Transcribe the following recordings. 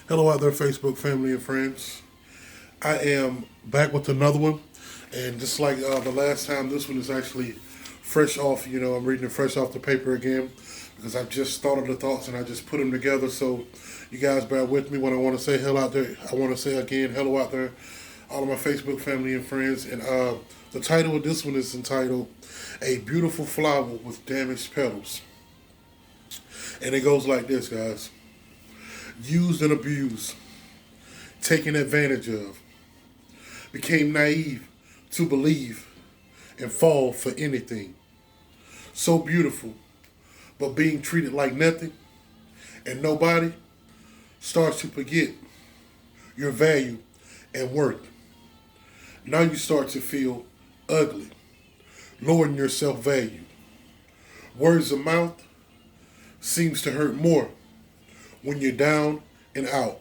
Hello out there, Facebook family and friends. I am back with another one, and just like the last time, this one is actually fresh off. I'm reading it fresh off the paper again because I just thought of the thoughts and I just put them together. So, you guys bear with me when I want to say hello out there. I want to say again, hello out there, all of my Facebook family and friends. And the title of this one is entitled "A Beautiful Flower with Damaged Petals," and it goes like this, guys: used and abused, taken advantage of, became naive to believe and fall for anything. So beautiful, but being treated like nothing and nobody starts to forget your value and worth. Now you start to feel ugly, lowering your self value. Words of mouth seems to hurt more when you're down and out.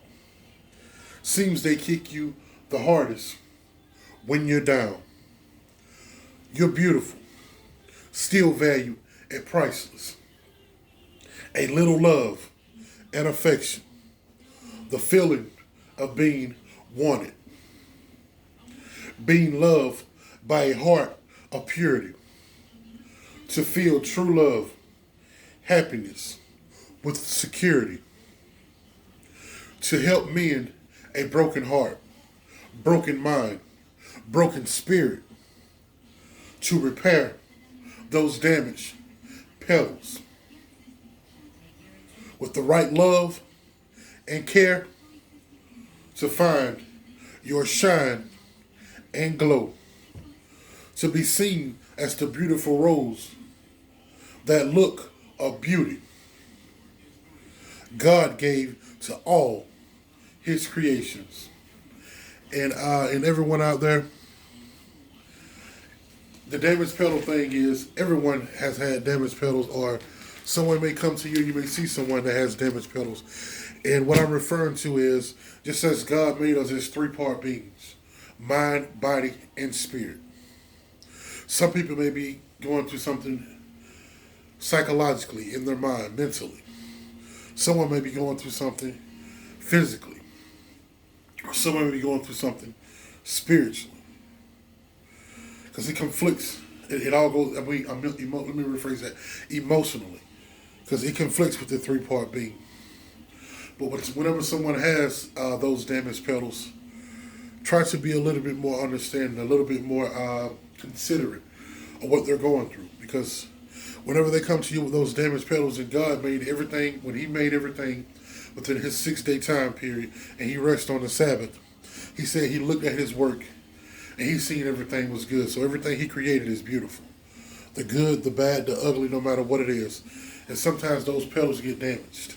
Seems they kick you the hardest when you're down. You're beautiful, still valued and priceless. A little love and affection, the feeling of being wanted, being loved by a heart of purity, to feel true love, happiness with security, to help mend a broken heart, broken mind, broken spirit, to repair those damaged petals. With the right love and care, to find your shine and glow, to be seen as the beautiful rose, that look of beauty God gave to all His creations. And everyone out there, the damaged petal thing is everyone has had damaged petals, or someone may come to you, you may see someone that has damaged petals. And what I'm referring to is just as God made us as three-part beings: mind, body, and spirit. Some people may be going through something psychologically in their mind, mentally. Someone may be going through something physically, or someone may be going through something spiritually. Because it conflicts. It all goes. Let me rephrase that. Emotionally, because it conflicts with the three-part being. But whenever someone has those damaged petals, try to be a little bit more understanding, a little bit more considerate of what they're going through. Because whenever they come to you with those damaged petals, and God made everything, when He made everything within His 6-day time period, and He rested on the Sabbath, He said He looked at His work and He seen everything was good. So everything He created is beautiful. The good, the bad, the ugly, no matter what it is. And sometimes those petals get damaged.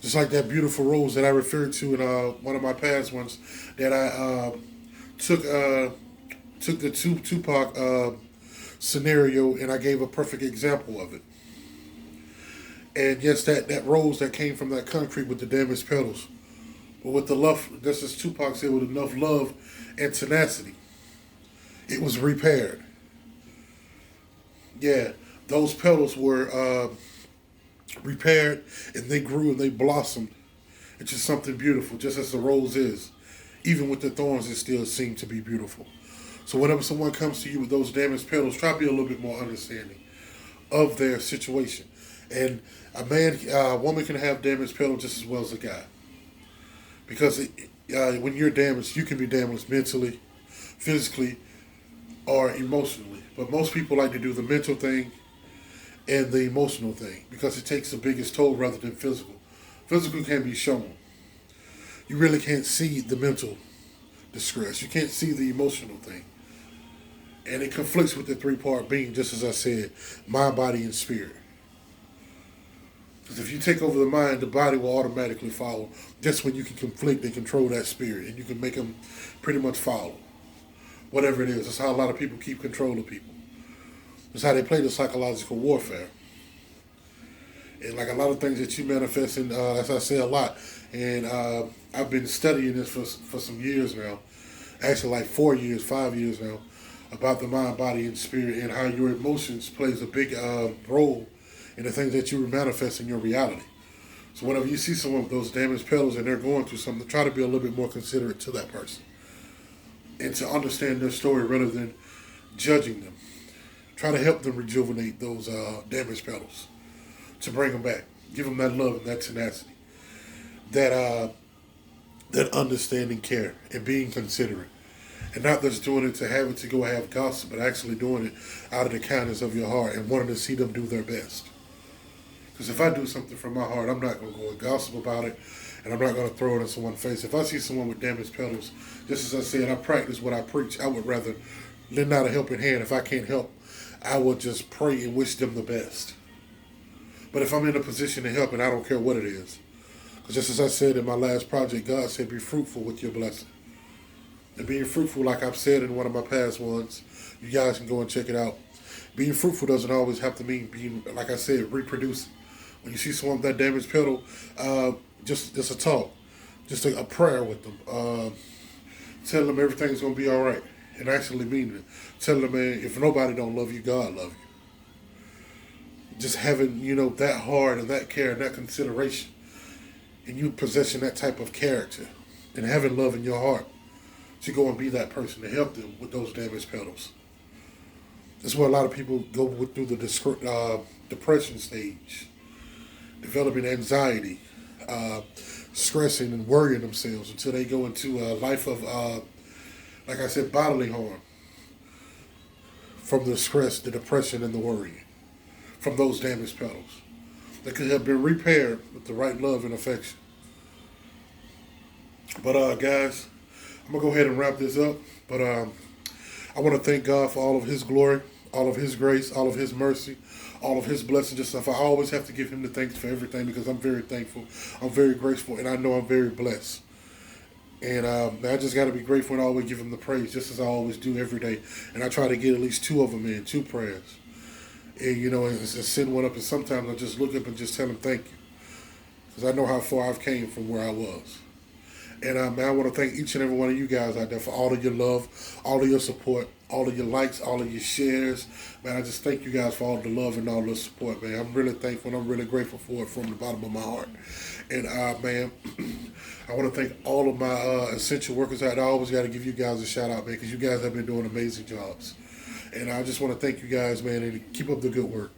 Just like that beautiful rose that I referred to in one of my past ones, that I took the Tupac scenario, and I gave a perfect example of it. And yes, that rose that came from that concrete with the damaged petals, but with the love, just as Tupac said, with enough love and tenacity, it was repaired. Yeah, those petals were repaired, and they grew and they blossomed into something beautiful, just as the rose is. Even with the thorns, it still seemed to be beautiful. So whenever someone comes to you with those damaged petals, try to be a little bit more understanding of their situation. And a woman can have damaged petals just as well as a guy. Because when you're damaged, you can be damaged mentally, physically, or emotionally. But most people like to do the mental thing and the emotional thing because it takes the biggest toll rather than physical. Physical can be shown. You really can't see the mental distress. You can't see the emotional thing. And it conflicts with the three-part being, just as I said: mind, body, and spirit. Because if you take over the mind, the body will automatically follow. Just when you can conflict and control that spirit, and you can make them pretty much follow. Whatever it is. That's how a lot of people keep control of people. That's how they play the psychological warfare. And like a lot of things that you manifest in, as I say a lot, and I've been studying this for some years now, actually like 4 years, 5 years now, about the mind, body, and spirit, and how your emotions plays a big role in the things that you manifest in your reality. So whenever you see someone with those damaged petals and they're going through something, try to be a little bit more considerate to that person and to understand their story rather than judging them. Try to help them rejuvenate those damaged petals, to bring them back. Give them that love and that tenacity, that that understanding care and being considerate. And not just doing it to have it to go have gossip, but actually doing it out of the kindness of your heart and wanting to see them do their best. Because if I do something from my heart, I'm not going to go and gossip about it, and I'm not going to throw it in someone's face. If I see someone with damaged petals, just as I said, I practice what I preach. I would rather lend out a helping hand. If I can't help, I will just pray and wish them the best. But if I'm in a position to help, and I don't care what it is, because just as I said in my last project, God said, be fruitful with your blessing. And being fruitful, like I've said in one of my past ones, you guys can go and check it out. Being fruitful doesn't always have to mean being, like I said, reproducing. When you see someone with that damaged petal, just a talk, just a prayer with them. Tell them everything's going to be all right. And actually mean it. Tell them, man, if nobody don't love you, God love you. Just having, that heart and that care and that consideration. And you possessing that type of character. And having love in your heart. To go and be that person to help them with those damaged petals. That's where a lot of people go through the depression stage. Developing anxiety. Stressing and worrying themselves until they go into a life of, like I said, bodily harm. From the stress, the depression, and the worrying. From those damaged petals. That could have been repaired with the right love and affection. But guys, I'm going to go ahead and wrap this up. But I want to thank God for all of His glory, all of His grace, all of His mercy, all of His blessings. Just stuff. I always have to give Him the thanks for everything because I'm very thankful. I'm very grateful, and I know I'm very blessed. And I just got to be grateful and always give Him the praise, just as I always do every day. And I try to get at least 2 of them in, 2 prayers. And, and send one up. And sometimes I just look up and just tell Him thank you. Because I know how far I've came from where I was. And I want to thank each and every one of you guys out there for all of your love, all of your support, all of your likes, all of your shares. Man, I just thank you guys for all the love and all the support, man. I'm really thankful and I'm really grateful for it from the bottom of my heart. And, man, I want to thank all of my essential workers out there. I always got to give you guys a shout out, man, because you guys have been doing amazing jobs. And I just want to thank you guys, man, and keep up the good work.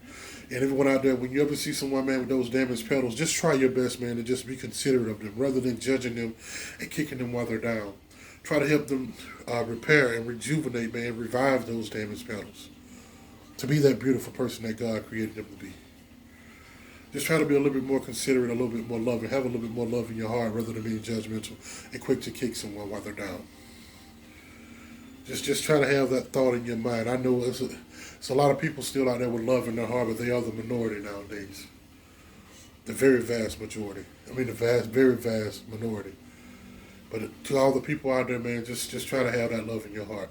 And everyone out there, when you ever see someone, man, with those damaged petals, just try your best, man, and just be considerate of them rather than judging them and kicking them while they're down. Try to help them repair and rejuvenate, man, revive those damaged petals to be that beautiful person that God created them to be. Just try to be a little bit more considerate, a little bit more loving, have a little bit more love in your heart rather than being judgmental and quick to kick someone while they're down. Just try to have that thought in your mind. I know it's a lot of people still out there with love in their heart, but they are the minority nowadays. The very vast majority. I mean, the very vast minority. But to all the people out there, man, just try to have that love in your heart.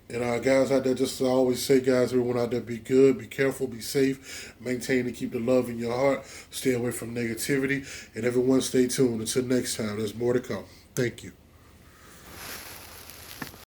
And guys out there, just to always say, guys, everyone out there, be good, be careful, be safe, maintain and keep the love in your heart, stay away from negativity, and everyone stay tuned. Until next time, there's more to come. Thank you.